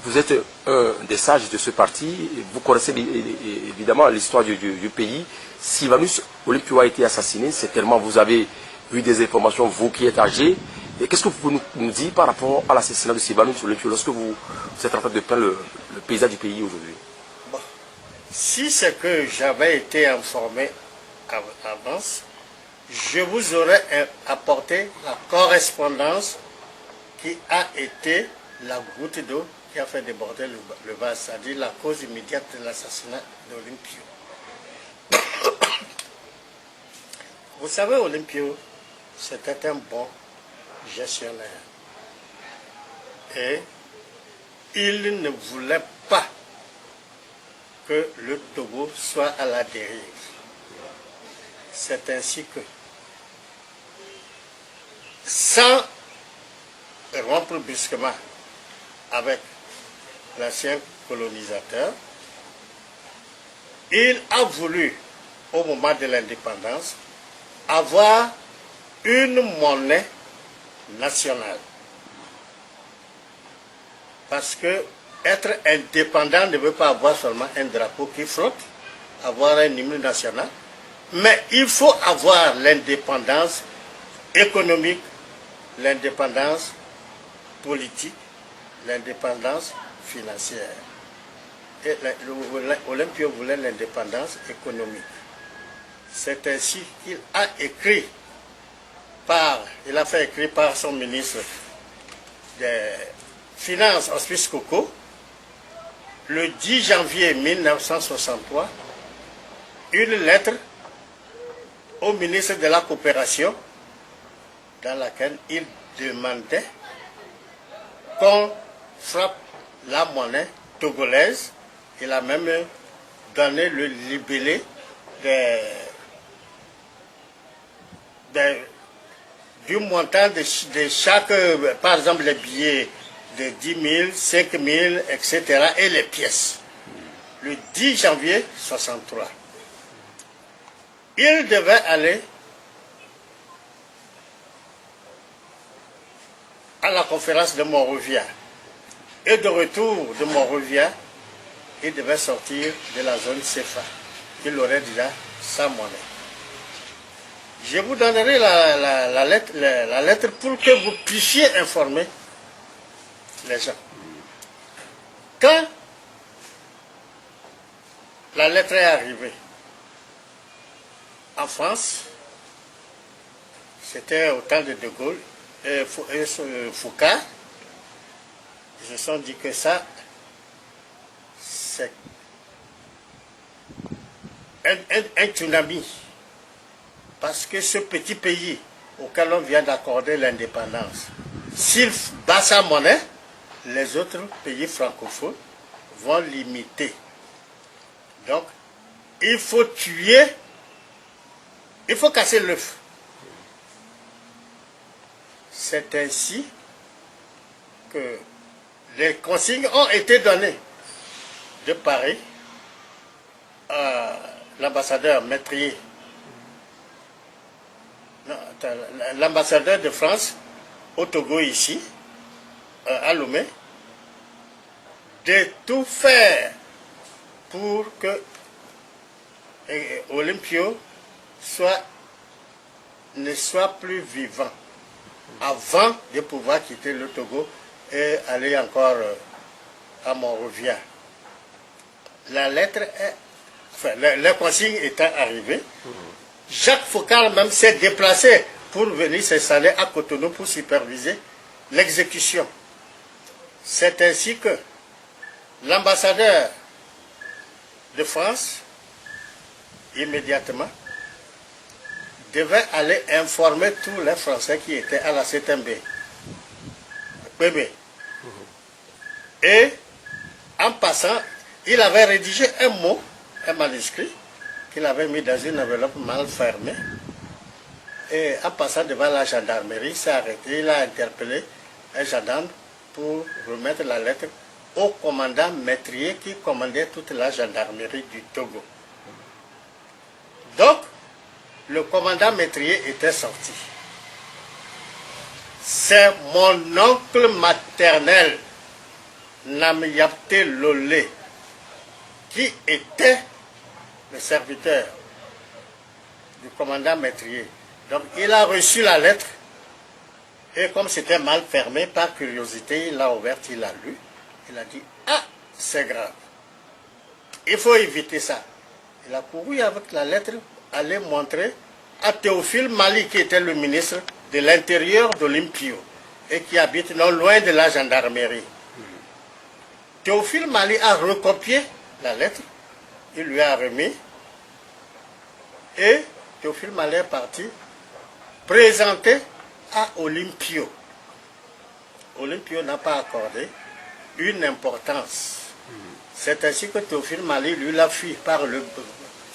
Vous êtes un des sages de ce parti, vous connaissez évidemment l'histoire du pays. Sylvanus Olympio a été assassiné, certainement vous avez eu des informations, vous qui êtes âgé. Qu'est-ce que vous pouvez nous dire par rapport à l'assassinat de Sylvanus Olympio lorsque vous êtes en train de peindre le paysage du pays aujourd'hui? Bon. Si c'est que j'avais été informé avance, je vous aurais apporté la correspondance qui a été la goutte d'eau qui a fait déborder le vase, c'est-à-dire la cause immédiate de l'assassinat d'Olympio. Vous savez, Olympio, c'était un bon gestionnaire. Et il ne voulait pas que le Togo soit à la dérive. C'est ainsi que, sans rompre brusquement avec l'ancien colonisateur, il a voulu, au moment de l'indépendance, avoir une monnaie nationale. Parce que être indépendant ne veut pas avoir seulement un drapeau qui flotte, avoir un hymne national, mais il faut avoir l'indépendance économique, l'indépendance politique, l'indépendance financière. Et Olympio voulait l'indépendance économique. C'est ainsi qu'il a écrit il a fait écrire par son ministre des Finances, Auspice Coco, le 10 janvier 1963, une lettre au ministre de la Coopération dans laquelle il demandait qu'on frappe la monnaie togolaise. Il a même donné le libellé du montant de chaque, par exemple les billets de 10 000, 5 000, etc. et les pièces. Le 10 janvier 1963. Il devait aller à la conférence de Monrovia. Et de retour de Monrovia, il devait sortir de la zone CFA. Il aurait déjà sa monnaie. Je vous donnerai la lettre pour que vous puissiez informer les gens. Quand la lettre est arrivée en France, c'était au temps de De Gaulle et Foucault, ils se sont dit que ça, c'est un tsunami. Parce que ce petit pays auquel on vient d'accorder l'indépendance, s'il bat sa monnaie, les autres pays francophones vont l'imiter. Donc, il faut tuer, il faut casser l'œuf. C'est ainsi que les consignes ont été données de Paris à l'ambassadeur Métrier, l'ambassadeur de France au Togo ici, à Lomé, de tout faire pour que Olympio ne soit plus vivant avant de pouvoir quitter le Togo et aller encore à Monrovia. La lettre les consignes étant arrivées, Jacques Faucard même s'est déplacé pour venir s'installer à Cotonou pour superviser l'exécution. C'est ainsi que l'ambassadeur de France, immédiatement, devait aller informer tous les Français qui étaient à la CTMB. Et en passant, il avait rédigé un mot, un manuscrit, qu'il avait mis dans une enveloppe mal fermée. Et en passant devant la gendarmerie, il s'est arrêté, il a interpellé un gendarme pour remettre la lettre au commandant Métrier qui commandait toute la gendarmerie du Togo. Donc, le commandant Métrier était sorti. C'est mon oncle maternel, Namiyapte Lolé, qui était le serviteur du commandant Maîtrier. Donc il a reçu la lettre et comme c'était mal fermé, par curiosité, il l'a ouverte, il l'a lu. Il a dit, ah, c'est grave. Il faut éviter ça. Il a couru avec la lettre, aller montrer à Théophile Mali, qui était le ministre de l'Intérieur d'Olympio et qui habite non loin de la gendarmerie. Théophile Mali a recopié la lettre, il lui a remis et Théophile Mali est parti présenter à Olympio. Olympio n'a pas accordé une importance. C'est ainsi que Théophile Mali lui l'a fui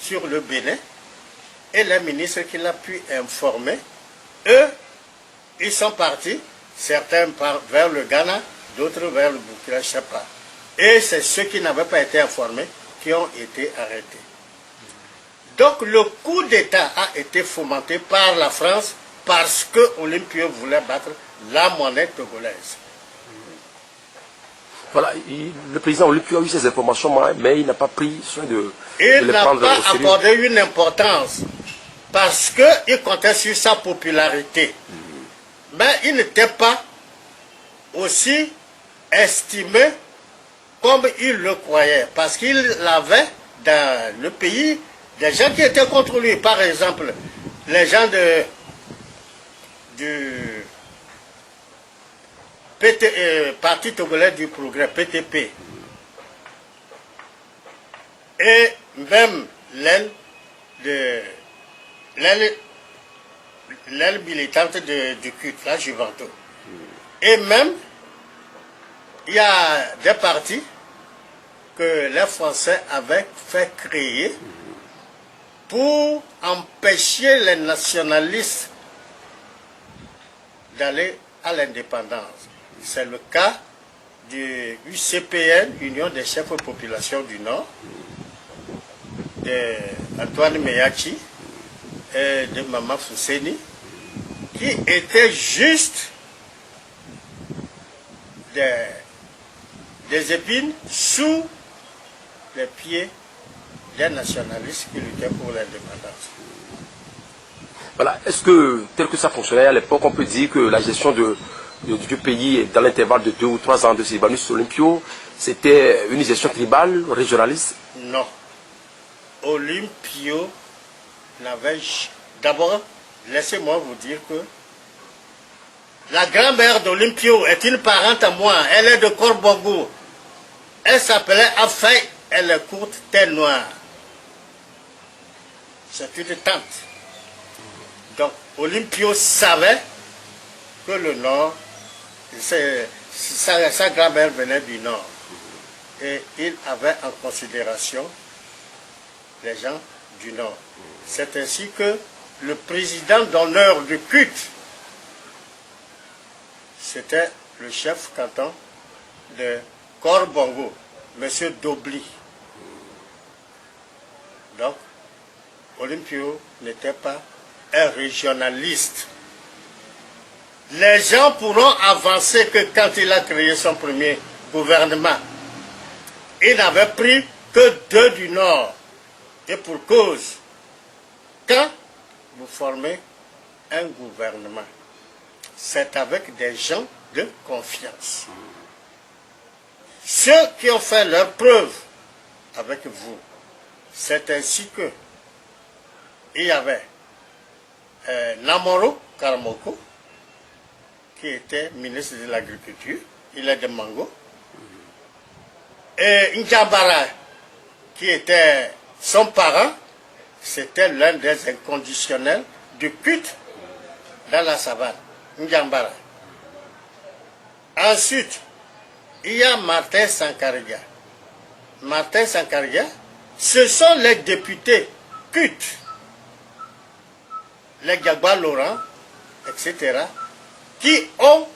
sur le Bénin et les ministres qu'il a pu informer, eux, ils sont partis, certains vers le Ghana, d'autres vers le Burkina Faso. Et c'est ceux qui n'avaient pas été informés qui ont été arrêtés. Donc le coup d'État a été fomenté par la France parce que Olympio voulait battre la monnaie togolaise. Voilà, le président Olympio a eu ces informations, mais il n'a pas pris soin de les prendre au sérieux. Il n'a pas accordé une importance parce qu'il comptait sur sa popularité. Mais il n'était pas aussi estimé comme il le croyait. Parce qu'il avait dans le pays des gens qui étaient contre lui. Par exemple, les gens du Parti Togolais du Progrès, PTP. Et même l'aile militante du culte, la Juventus. Et même, il y a des partis que les Français avaient fait créer pour empêcher les nationalistes d'aller à l'indépendance. C'est le cas du UCPN, Union des chefs de population du Nord, d'Antoine Meyachi et de Mama Fousseni, qui étaient juste des épines sous les pieds des nationalistes qui luttaient pour l'indépendance. Voilà. Est-ce que, tel que ça fonctionnait à l'époque, on peut dire que la gestion du pays dans l'intervalle de 2 ou 3 ans de Sylvanus Olympio, c'était une gestion tribale, régionaliste? Non. Olympio n'avait... D'abord, laissez-moi vous dire que la grand-mère d'Olympio est une parente à moi. Elle est de Corbongo. Elle s'appelait Afay. Elle est courte, tête noire. C'est une tante. Donc, Olympio savait que le Nord, sa grand-mère venait du Nord. Et il avait en considération les gens du Nord. C'est ainsi que le président d'honneur du culte, c'était le chef canton de Corbongo, M. Dobli. Donc, Olympio n'était pas un régionaliste. Les gens pourront avancer que quand il a créé son premier gouvernement, il n'avait pris que 2 du Nord. Et pour cause, quand vous formez un gouvernement, c'est avec des gens de confiance. Ceux qui ont fait leur preuve avec vous, c'est ainsi que il y avait Namoro Karamoko, qui était ministre de l'Agriculture, il est de Mango, et N'Djambara, qui était son parent, c'était l'un des inconditionnels du culte dans la savane, N'Djambara. Ensuite, il y a Martin Sankariga. Martin Sankariga, ce sont les députés cultes, les Gagba Laurent, etc., qui ont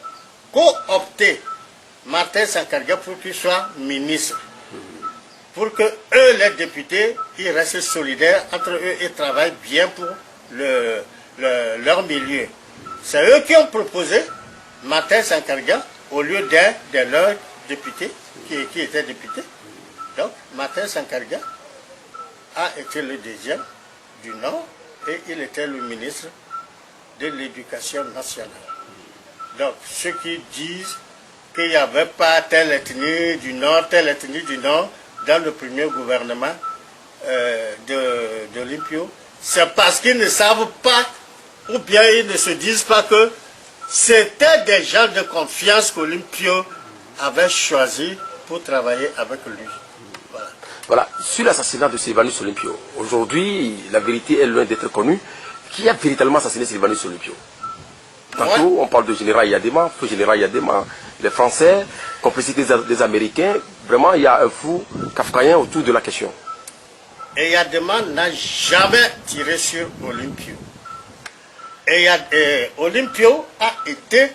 coopté Martin Sankariga pour qu'il soit ministre. Pour que eux, les députés, ils restent solidaires entre eux et travaillent bien pour leur milieu. C'est eux qui ont proposé Martin Sankariga au lieu d'un de leurs députés qui était député. Donc, Martin Sankarga a été le deuxième du Nord et il était le ministre de l'Éducation nationale. Donc, ceux qui disent qu'il n'y avait pas telle ethnie du Nord, telle ethnie du Nord dans le premier gouvernement d'Olympio, c'est parce qu'ils ne savent pas ou bien ils ne se disent pas que c'était des gens de confiance qu'Olympio avait choisi pour travailler avec lui. Voilà. Voilà, sur l'assassinat de Sylvanus Olympio, aujourd'hui, la vérité est loin d'être connue. Qui a véritablement assassiné Sylvanus Olympio? Tantôt, on parle de général Yadema, feu général Yadema, les Français, complicité des Américains. Vraiment, il y a un flou kafkaïen autour de la question. Et Yadema n'a jamais tiré sur Olympio. Et Olympio a été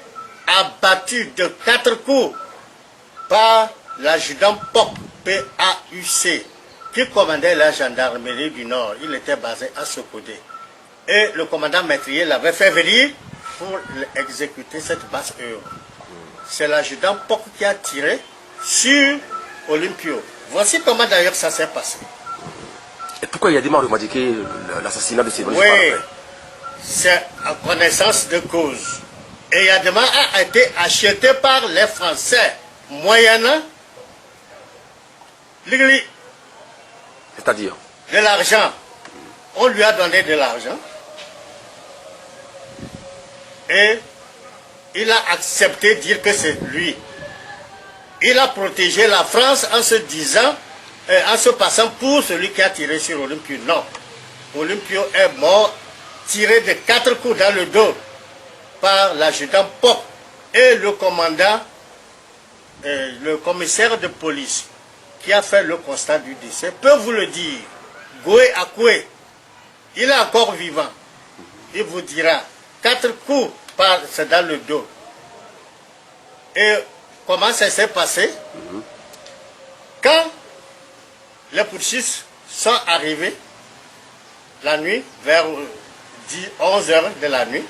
abattu de 4 coups par l'adjudant POC, PAUC, qui commandait la gendarmerie du Nord. Il était basé à Sokodé. Et le commandant Maîtrier l'avait fait venir pour exécuter cette basse œuvre. C'est l'adjudant POC qui a tiré sur Olympio. Voici comment d'ailleurs ça s'est passé. Et pourquoi Yadema a revendiqué l'assassinat de Sylvanus? Oui, c'est en connaissance de cause. Et Yadema a été acheté par les Français, moyennant C'est-à-dire de l'argent. On lui a donné de l'argent. Et il a accepté de dire que c'est lui. Il a protégé la France en se disant, en se passant pour celui qui a tiré sur Olympio. Non. Olympio est mort, tiré de 4 coups dans le dos par l'adjudant POC et le commandant, le commissaire de police qui a fait le constat du décès peut vous le dire. Goué Akoué, il est encore vivant. Il vous dira 4 coups c'est dans le dos. Et comment ça s'est passé? Quand les putschistes sont arrivés la nuit, vers 11 heures de la nuit,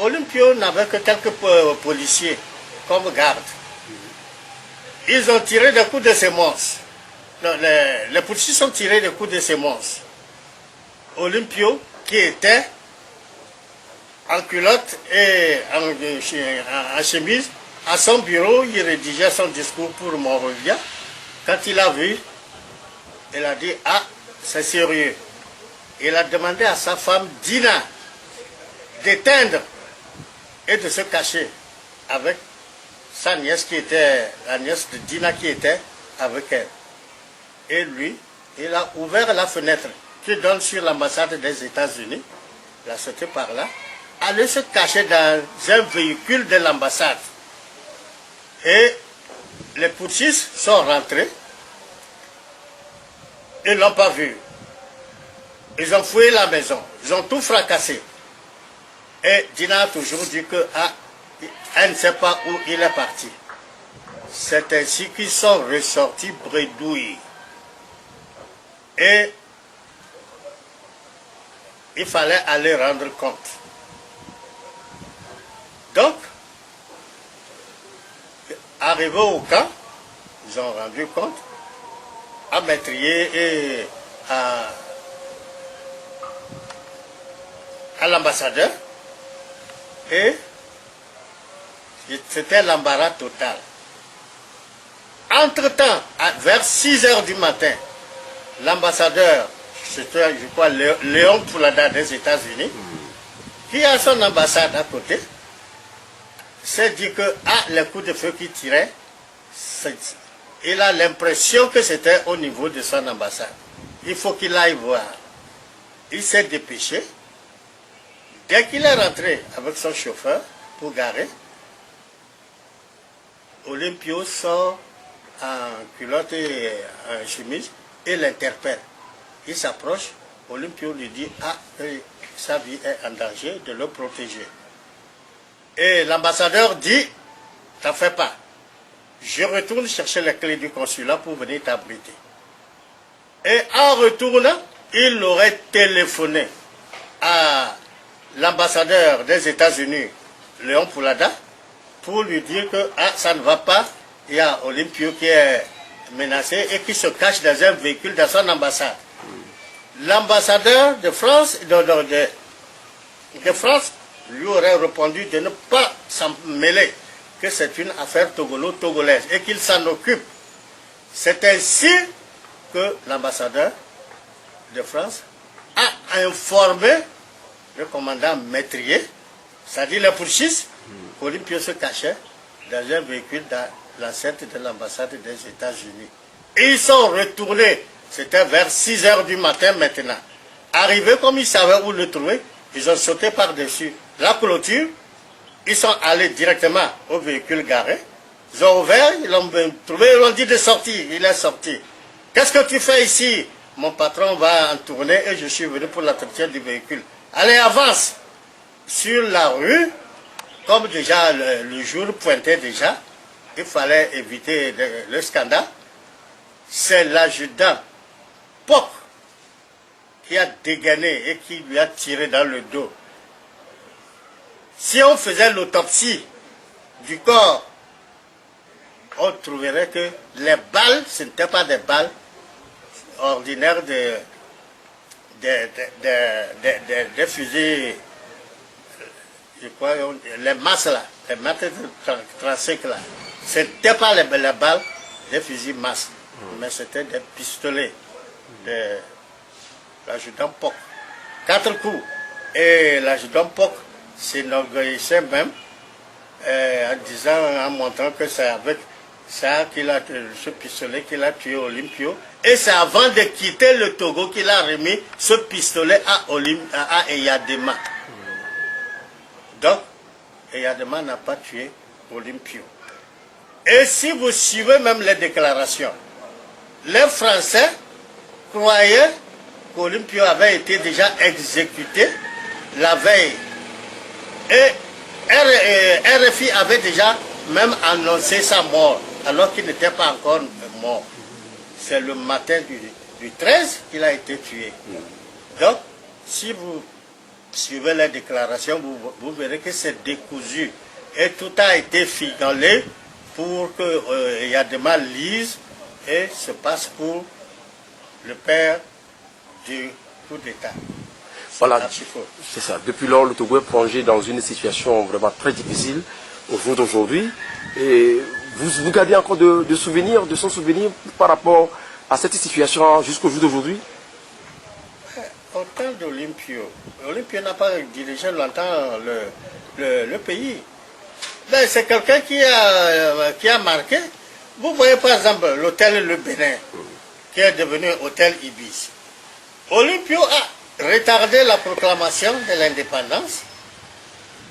Olympio n'avait que quelques policiers comme garde. Ils ont tiré des coups de semonce. Les putschistes ont tiré des coups de semonce. Olympio, qui était en culotte et en chemise, à son bureau, il rédigeait son discours pour Monrovia. Quand il a vu, il a dit, ah, c'est sérieux. Il a demandé à sa femme, Dina, d'éteindre et de se cacher avec sa nièce qui était, la nièce de Dina qui était avec elle. Et lui, il a ouvert la fenêtre qui donne sur l'ambassade des États-Unis, il a sauté par là, allait se cacher dans un véhicule de l'ambassade. Et les putschistes sont rentrés, ils ne l'ont pas vu. Ils ont fouillé la maison, ils ont tout fracassé. Et Dina a toujours dit que elle ne sait pas où il est parti. C'est ainsi qu'ils sont ressortis bredouilles. Et il fallait aller rendre compte. Donc, arrivés au camp, ils ont rendu compte à Maîtrier et à l'ambassadeur, et c'était l'embarras total. Entre-temps, vers 6 heures du matin, l'ambassadeur, c'était, je crois, Léon Poulada des États-Unis, qui a son ambassade à côté, s'est dit que les coups de feu qu'il tirait, il a l'impression que c'était au niveau de son ambassade. Il faut qu'il aille voir. Il s'est dépêché. Dès qu'il est rentré avec son chauffeur pour garer, Olympio sort en culotte et en chemise et l'interpelle. Il s'approche, Olympio lui dit sa vie est en danger, de le protéger. Et l'ambassadeur dit, t'en fais pas. Je retourne chercher les clés du consulat pour venir t'abriter. Et en retournant, il aurait téléphoné à l'ambassadeur des États-Unis, Léon Poulada, pour lui dire que ça ne va pas, il y a Olympio qui est menacé et qui se cache dans un véhicule dans son ambassade. L'ambassadeur de France, de France lui aurait répondu de ne pas s'en mêler, que c'est une affaire togolaise et qu'il s'en occupe. C'est ainsi que l'ambassadeur de France a informé le commandant Métrier, c'est-à-dire le putschiste, qu'Olympio se cachait dans un véhicule dans l'enceinte de l'ambassade des États-Unis. Et ils sont retournés, c'était vers 6 h du matin maintenant. Arrivés comme ils savaient où le trouver, ils ont sauté par-dessus la clôture, ils sont allés directement au véhicule garé, ils ont ouvert, ils l'ont trouvé, ils l'ont dit de sortir, il est sorti. Qu'est-ce que tu fais ici? Mon patron va en tournée et je suis venu pour l'entretien du véhicule. Allez, avance. Sur la rue, comme déjà le jour pointait déjà, il fallait éviter le scandale. C'est l'adjudant Poc qui a dégainé et qui lui a tiré dans le dos. Si on faisait l'autopsie du corps, on trouverait que les balles, ce n'étaient pas des balles ordinaires des fusils, je crois, les masses là, les masses 35 là. Ce n'était pas les balles des fusils masses, mais c'était des pistolets de l'adjudant Poc. 4 coups. Et l'adjudant Poc s'enorgueillissait même en disant, en montrant que c'est avec ça qu'il a, ce pistolet qu'il a tué Olympio. Et c'est avant de quitter le Togo qu'il a remis ce pistolet à Eyadema. Donc, Eyadema n'a pas tué Olympio. Et si vous suivez même les déclarations, les Français croyaient qu'Olympio avait été déjà exécuté la veille. Et RFI avait déjà même annoncé sa mort, alors qu'il n'était pas encore mort. C'est le matin du 13 qu'il a été tué. Donc, si vous suivez les déclarations, vous verrez que c'est décousu. Et tout a été ficelé pour que Eyadema lise et se passe pour le père du coup d'État. Voilà, c'est ça. Depuis lors, le Togo est plongé dans une situation vraiment très difficile au jour d'aujourd'hui. Et vous gardez encore de souvenirs, de son souvenir par rapport à cette situation jusqu'au jour d'aujourd'hui? Au temps d'Olympio, Olympio n'a pas dirigé longtemps le pays. C'est quelqu'un qui a marqué. Vous voyez par exemple l'hôtel Le Bénin, qui est devenu hôtel Ibis. Olympio a retardé la proclamation de l'indépendance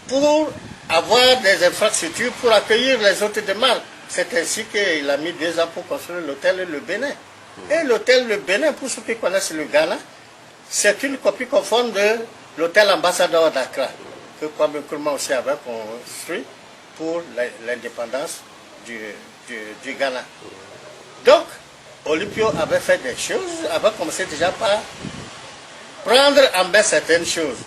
pour avoir des infrastructures pour accueillir les hôtes de marque. C'est ainsi qu'il a mis 2 ans pour construire l'hôtel Le Bénin. Et l'hôtel Le Bénin, pour ceux qui connaissent le Ghana, c'est une copie conforme de l'hôtel ambassadeur d'Accra, que Kwame Nkrumah aussi avait construit pour l'indépendance du Ghana. Donc, Olympio avait fait des choses, avait commencé déjà par prendre en main certaines choses.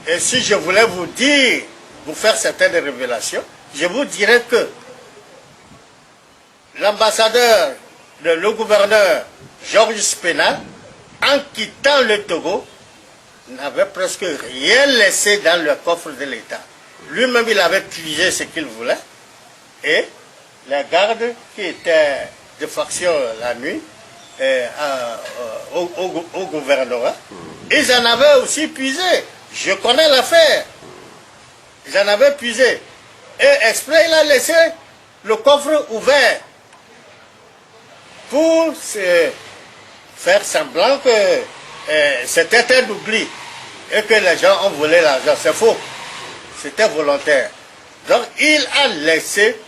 Et si je voulais vous dire, vous faire certaines révélations, je vous dirais que l'ambassadeur, le gouverneur Georges Spénal, en quittant le Togo, n'avait presque rien laissé dans le coffre de l'État. Lui-même, il avait puisé ce qu'il voulait. Et les gardes qui étaient de faction la nuit au gouvernorat, ils en avaient aussi puisé. Je connais l'affaire. Ils en avaient puisé. Et exprès, il a laissé le coffre ouvert pour faire semblant que c'était un oubli et que les gens ont volé l'argent. C'est faux. C'était volontaire. Donc, il a laissé